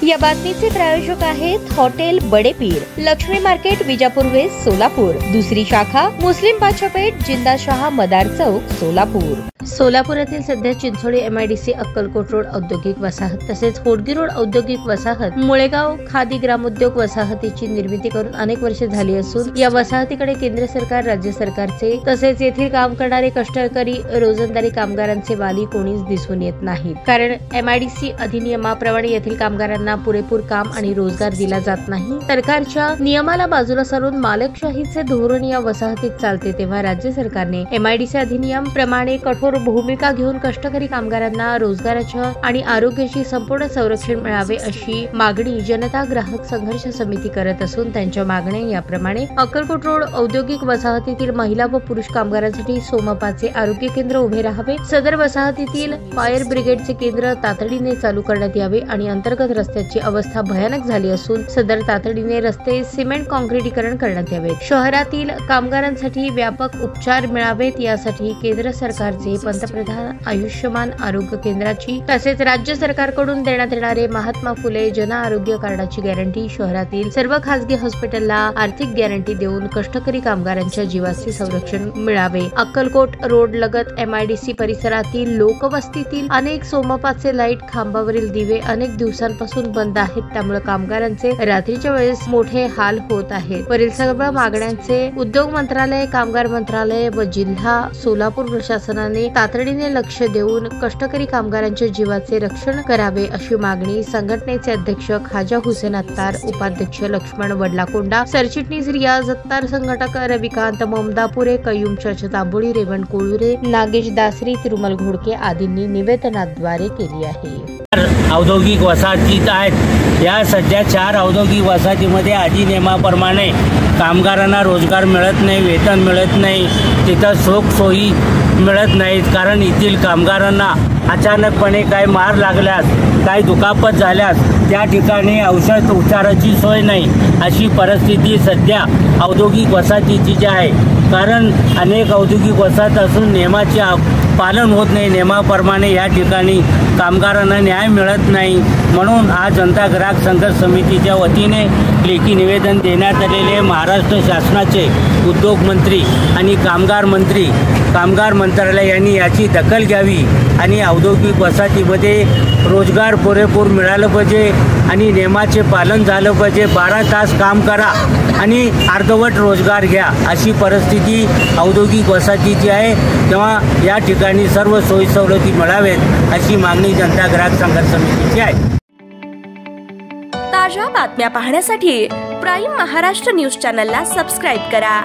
या बातमीचे प्रायोजक आहेत hotel Badepir, Laxmi market, Vijapur west, Solapur. दुसरी शाखा मुस्लिम बादशाहपेठ, जिंदाशाह मदार चौक, सोलापूर। सोलापुरातील सध्या चिंचोळी MIDC, अक्कलकोट रोड औद्योगिक वसाहत तसेच होडगी रोड औद्योगिक वसाहत, मुळेगाव खादी ग्रामोद्योग वसाहतीची निर्मिती करून अनेक वर्षे झाली असून या वसाहतीकडे केंद्र सरकार, राज्य सरकारचे तसेच येथील काम करणारे कष्टकरी, रोजंदारी कामगारांचे वाली कोणीच दिसून येत नाहीत। कारण MIDC अधिनियमाप्रमाणे येथील कामगारांना पुरेपूर काम आणि रोजगार दिला जात नाही। सरकारच्या नियमाला बाजूला सारून मालकशाहीचे धोरण या वसाहतीत चालते, तेव्हा राज्य सरकारने MIDC अधिनियम प्रमाणे कठोर भूमिका घेऊन कष्टकरी कामगारांना रोजगाराच्या आणि आरोग्याची संपूर्ण संरक्षण मिळावे अशी मागणी जनता ग्राहक संघर्ष समिती करत असून त्यांच्या मागण्या याप्रमाणे अक्कलकोट रोड औद्योगिक वसाहतीतील महिला व पुरुष कामगारांसाठी सोमपाचे आरोग्य केंद्र उभे राहावे, सदर वसाहतीतील फायर ब्रिगेडचे केंद्र तातडीने चालू करण्यात यावे आणि अंतर्गत रस्त्याची अवस्था भयानक झाली असून सदर तातडीने रस्ते सिमेंट काँक्रिटीकरण करण्यात यावे, शहरातील कामगारांसाठी व्यापक उपचार मिळावेत यासाठी केंद्र सरकारचे पंतप्रधान आयुष्यमान आरोग्य केंद्राची तसेच राज्य सरकारकडून देण्यात येणारे महात्मा फुले जन आरोग्य कार्डाची गॅरंटी, शहरातील सर्व खासगी हॉस्पिटलला आर्थिक गॅरंटी देऊन कष्टकरी कामगारांच्या जीवाचे संरक्षण मिळावे। अक्कलकोट रोड लगत MIDC परिसरातील लोकवस्तीतील अनेक सोमपाचे लाईट खांबावरील दिवे अनेक दिवसांपासून बंद आहेत, त्यामुळे कामगारांचे रात्रीच्या वेळेस मोठे हाल होत आहेत। वरील सर्व मागण्यांचे उद्योग मंत्रालय, कामगार मंत्रालय व जिल्हा सोलापूर प्रशासनाने तातडीने लक्ष देऊन कष्टकरी कामगारांच्या जीवाचे रक्षण करावे अशी मागणी संघटनेचे अध्यक्ष खाजा हुसेन अत्तार, उपाध्यक्ष लक्ष्मण वडलाकोंडा, सरचिटणीस रियाज अत्तार, संघटक रविकांत मोमदापुरे, कयूम चाचा तांबोळी, रेवण कोळुरे, नागेश दासरी, तिरुमल घोडके आदींनी निवेदनाद्वारे केली आहे। औद्योगिक वसाहतीत आहेत। या सध्या 4 औद्योगिक वसाहतीमध्ये अधिनियमाप्रमाणे कामगारांना रोजगार मिळत नाही, वेतन मिळत नाही, तिथं सुख सोयी मिळत नाहीत। कारण येथील कामगारांना अचानकपणे काही मार लागल्यास, काही दुखापत झाल्यास त्या ठिकाणी औषध उपचाराची सोय नाही, अशी परिस्थिती सध्या औद्योगिक वसाहतीची जी आहे। कारण अनेक औद्योगिक वसाहत असून नियमाचे पालन होत नाही, नियमाप्रमाणे या ठिकाणी कामगारांना न्याय मिळत नाही। म्हणून आज जनता ग्राहक संघर्ष समितीच्या वतीने लेखी निवेदन देण्यात आलेले महाराष्ट्र शासनाचे उद्योग मंत्री आणि कामगार मंत्रालय यांनी याची दखल घ्यावी आणि औद्योगिक वसाहतीमध्ये रोजगार पुरेपूर मिळालं पाहिजे आणि नियमाचे पालन झालं पाहिजे। 12 तास काम करा आणि अर्धवट रोजगार घ्या, अशी परिस्थिती औद्योगिक वसाहतीची आहे। तेव्हा या ठिकाणी सर्व सोयी सवलती मिळावेत अशी मागणी जनता ग्राहक संघर्ष समितीची आहे। ताज्या बातम्या पाहण्यासाठी प्राईम महाराष्ट्र न्यूज चॅनलला सबस्क्राईब करा।